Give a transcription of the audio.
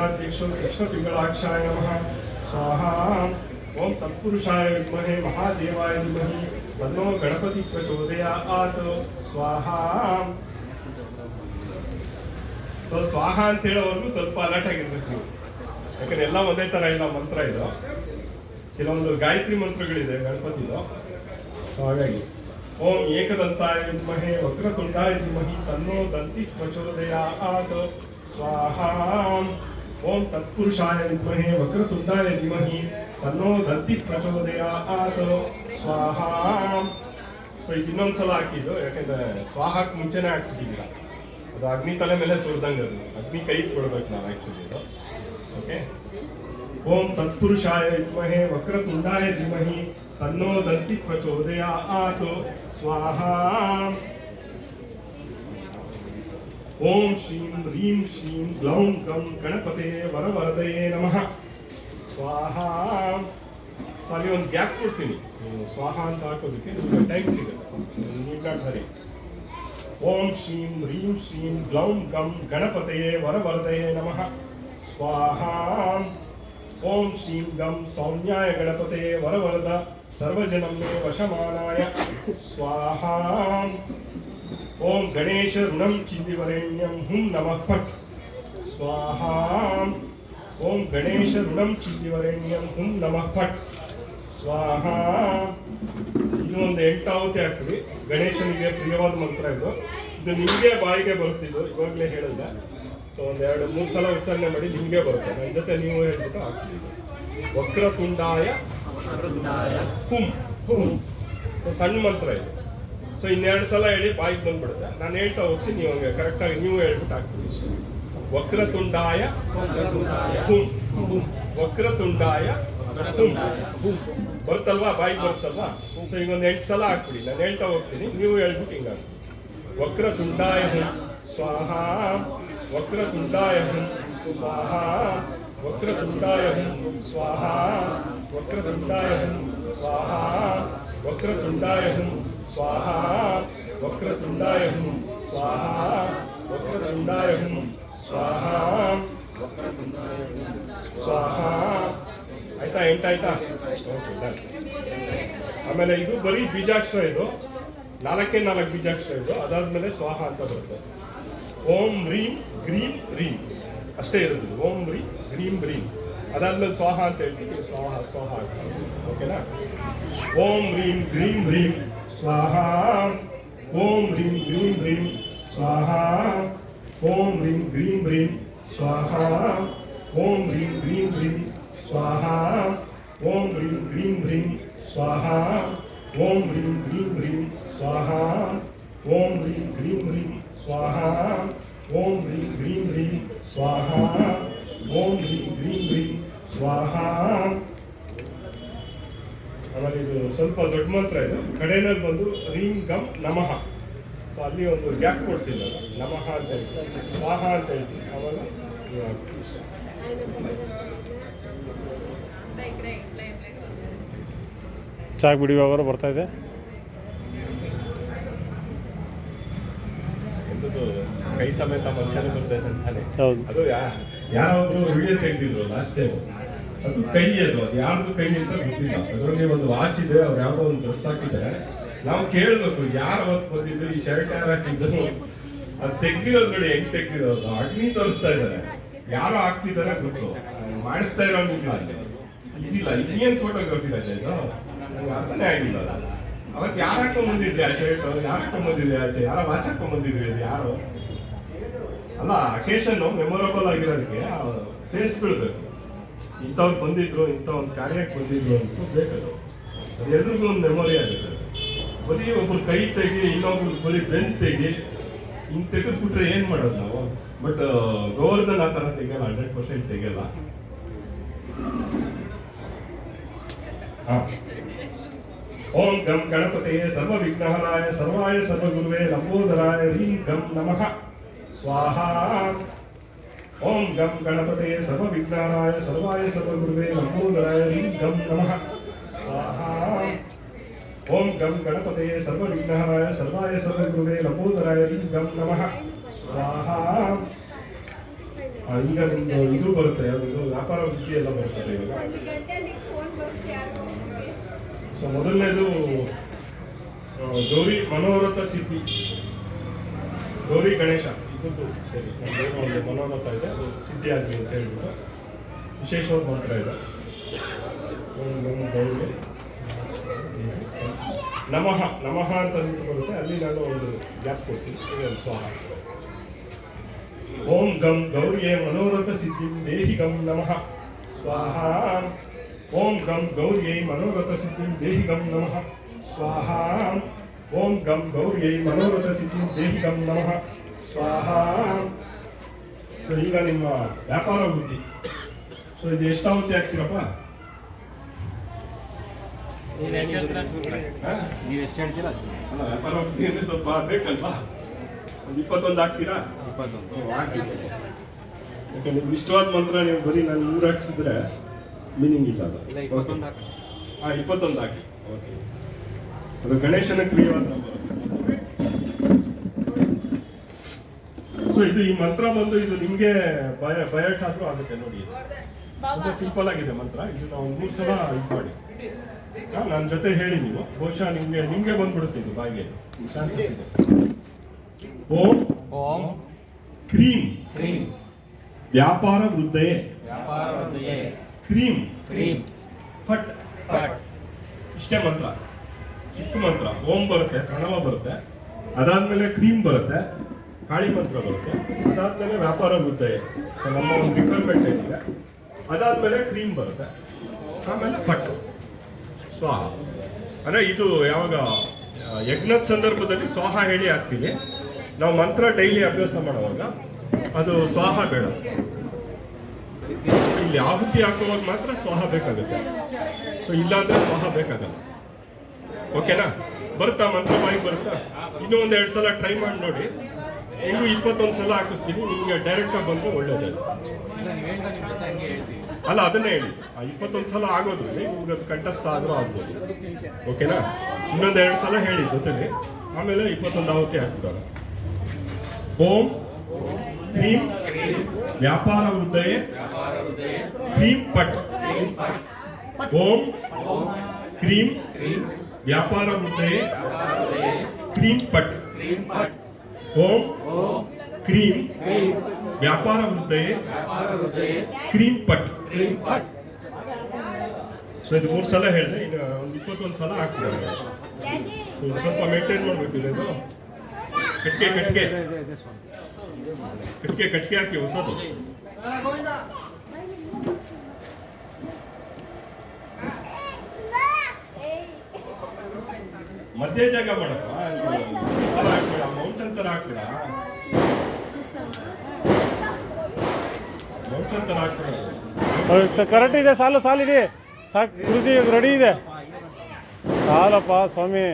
गणाध्यक्षो कृष्णपिङ्गलाक्षाय नमः स्वाहा। ओम तत्पुरुषाय विद्महे महादेवाय धीमहि तन्नो गणपति प्रचोदयात् स्वाहा। ಸೊ ಸ್ವಾಹ ಅಂತ ಹೇಳೋವರೆಗೂ ಸ್ವಲ್ಪ ಅಲರ್ಟ್ ಆಗಿರ್ಬೇಕು ನೀವು, ಯಾಕಂದ್ರೆ ಎಲ್ಲ ಒಂದೇ ತರ ಇಲ್ಲ ಮಂತ್ರ ಇದು. ಕೆಲವೊಂದು ಗಾಯತ್ರಿ ಮಂತ್ರಗಳಿದೆ ಗಣಪತಿದು. ಸೊ ಹಾಗಾಗಿ ಓಂ ಏಕದಂತಾಯ ವಿದ್ಮಹೆ ವಕ್ರತುಂಡಾಯ ಧೀಮಹಿ ತನ್ನೋ ದಂತಿ ಪ್ರಚೋದಯಾತ್ ಸ್ವಾಹಾ. ಓಂ ತತ್ಪುರುಷಾಯ ವಿದ್ಮಹೆ ವಕ್ರತುಂಡಾಯ ಧೀಮಹಿ ತನ್ನೋ ದಂತಿ ಪ್ರಚೋದಯಾತ್ ಸ್ವಾಹಾ. ಸೊ ಇದು ಇನ್ನೊಂದ್ಸಲ ಹಾಕಿದ್ದು, ಯಾಕಂದ್ರೆ ಸ್ವಾಹಕ್ಕೆ ಮುಂಚೆನೆ ಹಾಕ್ಬಿಟ್ಟಿದ್ದೀರಾ. ಅದು ಅಗ್ನಿ ತಲೆ ಮೇಲೆ ಸುರಿದಂಗೆ, ಅದು ಅಗ್ನಿ ಕೈ ಕೊಡ್ಬೇಕು ನಾವು ಆಕ್ಚುಲಿ ಇದು. ಓಕೆ. ಓಂ ತತ್ಪುರುಷಾಯ ವಿದ್ಮಹೆ ವಕ್ರತುಂಡಾಯ ಧೀಮಹಿ ತನ್ನೋ ದಂತಿ ಪ್ರಚೋದಯಾತ್ ಸ್ವಾಹಾ. ಓಂ ಶ್ರೀಂ ಹ್ರೀಂ ಶ್ರೀಂ ಗ್ಲೌಂ ಗಂ ಗಣಪತೆ ವರವರದಯೇ ನಮಃ ಸ್ವಾಹಾ. ಸೊ ಅಲ್ಲಿ ಒಂದು ಗ್ಯಾಪ್ ಕೊಡ್ತೀನಿ, ಸ್ವಾಹ ಅಂತ ಹಾಕೋದಕ್ಕೆ ನಿಮಗೆ ಟೈಮ್ ಸಿಗುತ್ತೆ, ನೀವ್ ನಾಟ್ ಹರಿ. ಓಂ ಶ್ರೀಂ ಹ್ರೀಂ ಶ್ರೀಂ ಗ್ಲೌಂ ಗಂ ಗಣಪತಯೇ ವರವರದಯೇ ನಮಃ ಸ್ವಾಹಾ. ಓಂ ಶ್ರೀಂ ಗಂ ಸೌಮ್ಯಾಯ ಗಣಪತಯೇ ವರವರದ ಸರ್ವಜನಂ ಮೇ ವಶಮಾನಾಯ ಸ್ವಾಹಾ. ಓಂ ಗಣೇಶ ಋಣಂ ಚಿಂದಿವರೆಣ್ಯಂ ಹುಂ ನಮಃ ಫಟ್ ಸ್ವಾಹಾ. ಓಂ ಗಣೇಶ ಋಣಂ ಚಿಂದಿವರೆಣ್ಯಂ ಹುಂ ನಮಃ ಫಟ್ ಸ್ವಾಹಾ. ಇದು ಒಂದು 8 ಆವತಿ ಆಗ್ತದೆ. ಗಣೇಶನಿಗೆ ಪ್ರಿಯವಾದ ಮಂತ್ರ ಇದು. ಇದು ನಿಮಗೆ ಬಾಯಿಗೆ ಬರುತ್ತಿದ್ದು, ಇವಾಗಲೇ ಹೇಳಿದೆ. ಸೊ ಒಂದು 2-3 ಸಲ ಉಚ್ಚಾರಣೆ ಮಾಡಿ ನಿಮಗೆ ಬರುತ್ತೆ. ನನ್ನ ಜೊತೆ ನೀವು ಹೇಳ್ಬಿಟ್ಟು ಆಗ್ತಿದೆ. ವಕ್ರತುಂಡಾಯ ಹುಂ ಹುಂ. ಸೊ ಸಣ್ಣ ಮಂತ್ರ ಇದು. ಸೊ 2 ಸಲ ಹೇಳಿ ಬಾಯಿಗೆ ಬಂದ್ಬಿಡುತ್ತೆ. ನಾನು ಹೇಳ್ತಾ ಹೋಗ್ತೀನಿ, ನೀವು ಹಂಗೆ ಕರೆಕ್ಟಾಗಿ ನೀವು ಹೇಳ್ಬಿಟ್ಟು ಆಗ್ತೀವಿ. ವಕ್ರತುಂಡಾಯ ಹುಂ ಹುಂ. ವಕ್ರತುಂಡಾಯ ಹುಂ ಹುಂ. ಬರುತ್ತಲ್ವಾ, ಬಾಯಿಗೆ ಬರುತ್ತಲ್ವಾ? ಸೊ ಈಗ ಒಂದು 8 ಸಲ ಹಾಕ್ಬಿಡಿ. ನಾನು ಹೇಳ್ತಾ ಹೋಗ್ತೀನಿ, ನೀವು ಹೇಳ್ಬಿಟ್ಟು ಹಿಂಗ. ವಕ್ರತುಂಡಾಯ ಹುಂ ಸ್ವಾಹಾ. ವಕ್ರತುಂಡಾಯ ಹುಂ ಸ್ವಾಹಾ. ವಕ್ರತುಂಡಾಯ ಹುಂ ಸ್ವಾಹಾ. ವಕ್ರತುಂಡಾಯ ಹುಂ ಸ್ವಾಹಾ. ವಕ್ರತುಂಡಾಯ ಹುಂ ಸ್ವಾಹಾ. ವಕ್ರತುಂಡಾಯ ಹುಂ ಸ್ವಾಹಾ. ವಕ್ರತುಂಡಾಯ ಹುಂ ಸ್ವಾಹಾ. ಸ್ವಾಹಾ. ಆಯ್ತಾ? 8 ಆಯ್ತಾ? Okay, done. ಆಮೇಲೆ ಇದು ಬರೀ ಬೀಜಾಕ್ಷರ, ಇದು 4 ಬೀಜಾಕ್ಷರ ಇದು. ಅದಾದ್ಮೇಲೆ ಸ್ವಾಹ ಅಂತ ಬರುತ್ತೆ. ಓಂ ಹ್ರೀಂ ಗ್ರೀಂ ಹ್ರೀಂ ಅಷ್ಟೇ ಇರುತ್ತೆ. ಓಂ ಹ್ರೀಂ ಗ್ರೀಂ ಹ್ರೀಂ. ಅದಾದ್ಮೇಲೆ ಸ್ವಾಹ ಅಂತ ಹೇಳ್ತೀವಿ. ಸ್ವಾಹ ಸ್ವಾಹ ಅಂತ. ಓಕೆನಾ? ಓಂ ಹ್ರೀಂ ಗ್ರೀಂ ಹ್ರೀಂ ಸ್ವಾಹ. ಓಂ ಹ್ರೀಂ ಗ್ರೀಂ ಹ್ರೀಂ ಸ್ವಾಹ. ಓಂ ಹ್ರೀಂ ಗ್ರೀಂ ಹ್ರೀಂ ಸ್ವಾಹ. ಓಂ ಹ್ರೀಂ ಗ್ರೀಂ ಹ್ರೀಂ ಸ್ವಾಹಾ. ಓಂ ಹ್ರೀಂ ಗ್ರೀಂ ಹ್ರೀಂ ಸ್ವಾಹಾ. ಓಂ ಹ್ರೀಂ ಗ್ರೀಂ ಹ್ರೀಂ ಸ್ವಾಹಾ. ಓಂ ಹ್ರೀಂ ಗ್ರೀಂ ಹ್ರೀಂ ಸ್ವಾಹಾ. ಓಂ ಹ್ರೀಂ ಗ್ರೀಂ ಹ್ರೀಂ ಸ್ವಾಹಾ. ಓಂ ಹ್ರೀಂ ಗ್ರೀಂ ಹ್ರೀಂ ಸ್ವಾಹಾ. ಆಮೇಲೆ ಇದು ಸ್ವಲ್ಪ ದೊಡ್ಡ ಮಂತ್ರ ಇದು. ಕಡೆಯಲ್ಲಿ ಬಂದು ಹ್ರೀಂ ಗಂ ನಮಃ. ಸೊ ಅಲ್ಲಿ ಒಂದು ಗ್ಯಾಪ್ ಕೊಡ್ತೀನಿ. ನಮಃ ಅಂತ ಹೇಳ್ತೀನಿ, ಸ್ವಾಹ ಅಂತ ಹೇಳ್ತೀನಿ. ಆವಾಗ ಚಾಕ್ ಬಿಡುವಾಗ ಬರ್ತಾ ಇದೆ. ಕೈ ಸಮೇತ ಮನುಷ್ಯನೇ ಬರ್ತೈತೆ ಅಂತಾನೆ. ಹೌದು. ಅದು ಯಾರೊಬ್ರು ವಿಡಿಯೋ ತೆಗೆದಿದ್ರು ಲಾಸ್ಟ್ ಟೈಮ್. ಅದು ಕೈ, ಅದು ಯಾರ್ದು ಕೈ ಅಂತ ಗೊತ್ತಿಲ್ಲ. ಅದರಲ್ಲಿ ಒಂದು ವಾಚ್ ಇದೆ, ಅವ್ರು ಯಾವ್ದೋ ಒಂದು ಡ್ರೆಸ್ ಹಾಕಿದ್ದಾರೆ. ನಾವು ಕೇಳ್ಬೇಕು, ಯಾರು ಅವತ್ತು ಬಂದಿದ್ರು, ಈ ಶರ್ಟ್ ಯಾರು ಹಾಕಿದ್ರು, ಅದು ತೆಗ್ದಿರೋದು ನೋಡಿ ಹೆಂಗ್ ತೆಗ್ದಿರೋದು. ಅಗ್ನಿ ತೋರಿಸ್ತಾ ಇದ್ದಾರೆ, ಯಾರು ಹಾಕ್ತಿದ್ದಾರೆ ಗೊತ್ತು, ಮಾಡಿಸ್ತಾ ಇರೋನಿಲ್ಲ. ಇದಿಲ್ಲ, ಇನ್ನೇನ್ ಫೋಟೋಗ್ರಫಿ ರಜೆ ಇದು, ನಂಗೆ ಅರ್ಥನೇ ಆಗಿಲ್ಲ. ಅವತ್ತು ಯಾರು ಹಾಕೊಂಡ್ ಬಂದಿದ್ರಿ ಆ ಶರ್ಟ್, ಯಾರು ಹಾಕೊಂಡ್ ಬಂದಿದ್ರಿ ಆಚೆ, ಯಾರ ವಾಚ್ ಹಾಕೊಂಡ್ ಬಂದಿದ್ರಿ, ಅದು ಯಾರು ಅಲ್ಲ. ಅಕೇಶನ್ ಮೆಮೊರಬಲ್ ಆಗಿರೋದಕ್ಕೆ ಫೇಸ್ ಬೀಳ್ಬೇಕು. ಇಂಥವ್ರು ಬಂದಿದ್ರು, ಇಂಥ ಒಂದು ಕಾರ್ಯಕ್ಕೆ ಬಂದಿದ್ರು ಅಂತ ಬೇಕದು. ಅದು ಎಲ್ರಿಗೂ ಒಂದು ಮೆಮೊರಿ ಆಗುತ್ತೆ. ಬರೀ ಒಬ್ರು ಕೈ ತೆಗಿ, ಇನ್ನೊಬ್ರು ಬರೀ ಬೆನ್ ತೆಗಿ, ಹಿಂಗೆ ತೆಗೆದ್ಬಿಟ್ರೆ ಏನು ಮಾಡೋದು ನಾವು. ಬಟ್ ಗೋವರ್ಧನ್ ಆ ಥರ ತೆಗಿಯಲ್ಲ, 100% ತೆಗಿಯಲ್ಲ. ಓಂ ಗಂ ಗಣಪತಿಯೇ ಸರ್ವ ವಿಘ್ನಹರಾಯ ಸರ್ವಾಯ ಸರ್ವಗುರುವೇ ಲಂಬೋದರಾಯ ಹ್ರೀಂ ಗಂ ನಮಃ ಸ್ವಾಹಾ. ಓಂ ಗಂ ಗಣಪತಿಯೇ ಸರ್ವ ವಿಘ್ನಹರಾಯ ಸರ್ವಾಯ ಸರ್ವಗುರುವೇ ಲಂಬೋದರಾಯ ಹ್ರೀಂ ಗಂ ನಮಃ ಸ್ವಾಹಾ. ಓಂ ಗಂ ಗಣಪತಿಯೇ ಸರ್ವ ವಿಘ್ನಹರಾಯ ಸರ್ವಾಯ ಸರ್ವಗುರುವೇ ಲಂಬೋದರಾಯ ಹ್ರೀಂ ಗಂ ನಮಃ ಸ್ವಾಹಾ. ಈಗ ನಿಮ್ದು ಇದು ಬರುತ್ತೆ, ಯಾವುದು ವ್ಯಾಪಾರ ವೃತ್ತಿ ಎಲ್ಲ ಬರ್ತದೆ ಇವಾಗ. ಸೊ ಮೊದಲನೇದು ಗೌರಿ ಮನೋರಥ ಸಿದ್ಧಿ, ಗೌರಿ ಗಣೇಶ ಇದ್ದು ಸರಿ, ನಮ್ದೇನೋ ಒಂದು ಮನೋರಥ ಇದೆ, ಅದು ಸಿದ್ಧಿ ಆಗಲಿ ಅಂತ ಹೇಳ್ಬಿಟ್ಟು ವಿಶೇಷವಾದ ಮಂತ್ರ ಇದೆ. ಓಂ ಗೌರಿ ನಮಃ ನಮಃ ಅಂತ ಬರುತ್ತೆ, ಅಲ್ಲಿ ನಾನು ಒಂದು ಗ್ಯಾಪ್ ಕೊಡ್ತೀನಿ. ಇದೊಂದು ಸ್ವಾಹ. ಓಂ ಗಂ ಗೌರಿಯೇ ಮನೋರಥ ಸಿದ್ಧಿ ದೇಹಿ ಗಂ ನಮಃ ಸ್ವಾಹ. ಓಂ ಗಂ ಗೌರಿಯೈ ಮನೋರಥ ಸಿದ್ಧಿ ದೇಹಿ ಗಂ ನಮಃ ಸ್ವಾಹ. ಓಂ ಗಂ ಗೌರಿಯೈ ಮನೋರಥ ಸಿದ್ಧಿ ದೇಹಿ ಗಂ ನಮಃ ಸ್ವಾಹ. ಸೊ ಈಗ ನಿಮ್ಮ ವ್ಯಾಪಾರ ವೃದ್ಧಿ. ಸೊ ಇದು ಎಷ್ಟಾವತ್ತಿ ಆಗ್ತೀರಪ್ಪ? ನೀವು ಎಷ್ಟು ಹೇಳ್ತೀರಾ? ಅಲ್ಲ, ವ್ಯಾಪಾರ ವೃದ್ಧಿ ಅಂದ್ರೆ ಸ್ವಲ್ಪ ಬೇಕಲ್ವಾ? ಒಂದು 21 ಹಾಕ್ತೀರಾ? 21. ಹಾಕಿ. ಯಾಕಂದ್ರೆ ನಿಮ್ಗೆ ಇಷ್ಟವಾದ ಮಂತ್ರ ನೀವು ಬರೀ ನಾನು 100 ಹಾಕ್ಸಿದ್ರೆ ಮೀನಿಂಗ್ ಇಲ್ಲ ಅದು. 21 ಹಾಕಿ. 21 ಹಾಕಿ. ಓಕೆ. ಅದು ಗಣೇಶನ ಪ್ರಿಯವಾದ ನಂಬರ್. ಸೊ ಇದು ಈ ಮಂತ್ರ ಬಂದು ಇದು ನಿಮಗೆ ಬಯಟ್ ಆದ್ರೂ ಆಗುತ್ತೆ ನೋಡಿ. ತುಂಬಾ ಸಿಂಪಲ್ ಆಗಿದೆ ಮಂತ್ರ. ಇದು ನಾವು 3 ಸಲ ಇದು ಮಾಡಿ ನನ್ನ ಜೊತೆ ಹೇಳಿ ನೀವು, ಬಹುಶಃ ನಿಮ್ಗೆ ಬಂದ್ಬಿಡುತ್ತೆ ಇದು ಬಾಯಿಗೆ, ಚಾನ್ಸಸ್ ಇದೆ. ಓಂ ಓಂ ಕ್ರೀಂ ಕ್ರೀಂ ವ್ಯಾಪಾರ ವೃದ್ಧಯೇ ವ್ಯಾಪಾರವೃದ್ಧಿಯೇ ಕ್ರೀಂ ಕ್ರೀಂ ಫಟ್ ಫಟ್. ಇಷ್ಟೇ ಮಂತ್ರ, ಚಿಕ್ಕ ಮಂತ್ರ. ಓಂ ಬರುತ್ತೆ, ಪ್ರಣವ ಬರುತ್ತೆ, ಅದಾದ್ಮೇಲೆ ಕ್ರೀಂ ಬರುತ್ತೆ, ಕಾಳಿ ಮಂತ್ರ ಬರುತ್ತೆ, ಅದಾದ್ಮೇಲೆ ವ್ಯಾಪಾರ ವೃದ್ಧಯೇ. ಸೊ ನಮ್ಮ ಒಂದು ರಿಕ್ವೈರ್ಮೆಂಟ್ ಏನಿದೆ, ಅದಾದ್ಮೇಲೆ ಕ್ರೀಂ ಬರುತ್ತೆ, ಆಮೇಲೆ ಫಟ್ ಸ್ವಾಹ. ಅಂದ್ರೆ ಇದು ಯಾವಾಗ ಯಜ್ಞದ ಸಂದರ್ಭದಲ್ಲಿ ಸ್ವಾಹ ಹೇಳಿ ಹಾಕ್ತೀವಿ ನಾವು. ಮಂತ್ರ ಡೈಲಿ ಅಭ್ಯಾಸ ಮಾಡುವಾಗ ಅದು ಸ್ವಾಹ ಬೇಡ. ಇಲ್ಲಿ ಆಹುತಿ ಹಾಕುವಾಗ ಮಾತ್ರ ಸ್ವಾಹ ಬೇಕಾಗುತ್ತೆ. ಸೊ ಇಲ್ಲಾಂದ್ರೆ ಸ್ವಾಹ ಬೇಕಾಗಲ್ಲ. ಓಕೆನಾ? ಬರುತ್ತಾ ಮಂತ್ರ ಬಾಯಿಗೆ ಬರುತ್ತಾ? ಇನ್ನೂ 1-2 ಸಲ ಟ್ರೈ ಮಾಡಿ ನೋಡಿ. ಹೆಂಗೂ 21 ಸಲ ಹಾಕಿಸ್ತೀನಿ, ನಿಮಗೆ ಡೈರೆಕ್ಟಾಗಿ ಬಂದರೆ ಒಳ್ಳೇದು. ಅಲ್ಲ, ಅದನ್ನೇ ಹೇಳಿ. 21 ಸಲ ಆಗೋದು ನಿಮ್ಗೆ ಅದು ಕಂಠಸ್ಥ ಆದರೂ ಆಗ್ಬೋದು. ಓಕೆನಾ? ಇನ್ನೊಂದು 2 ಸಲ ಹೇಳಿ ಜೊತೆಲಿ, ಆಮೇಲೆ 21 ಆಹುತಿ ಹಾಕ್ಬಿಡೋಣ. ಓಂ ಕ್ರೀಂ ವ್ಯಾಪಾರ ವೃದ್ಧಯೇ ಕ್ರೀಂ ಪಟ್. ಓಂ ಕ್ರೀಂ ವ್ಯಾಪಾರ ವೃದ್ಧಯೇ ಕ್ರೀಂ ಪಟ್. ಓಂ ಕ್ರೀಂ ವ್ಯಾಪಾರ ವೃದ್ಧಯೇ ಕ್ರೀಂ ಪಟ್. ಸೊ ಇದು 3 ಸಲ ಹೇಳಿದೆ, ಈಗ ಒಂದು 21 ಸಲ ಹಾಕ್ತಾರೆ. ಸೊ ಇದು ಸ್ವಲ್ಪ ಮೇಂಟೈನ್ ಮಾಡಬೇಕು. ಇದು ಕಟ್ಟಿಗೆ ಕಟ್ಟಿಗೆ ಕಟ್ಟಿಗೆ ಕಟ್ಟಿಗೆ ಹಾಕಿ ಹೊಸದು. ಮಧ್ಯ ಜಾಗ ಮಾಡಪ್ಪ, ಹಾಕ್ಬೇಡ, ಮೌಂಟನ್ ತರ ಹಾಕ್ಬೇಡ, ಮೌಂಟನ್ ತರ ಹಾಕ್ಬೇಡ. ಕರೆಕ್ಟ್ ಇದೆ, ಸಾಲು ಸಾಲಿಡಿ ಸಾಕು ಗುರುಜಿ, ರೆಡಿ ಇದೆ. ಸಾಲಪ್ಪ ಸ್ವಾಮಿ.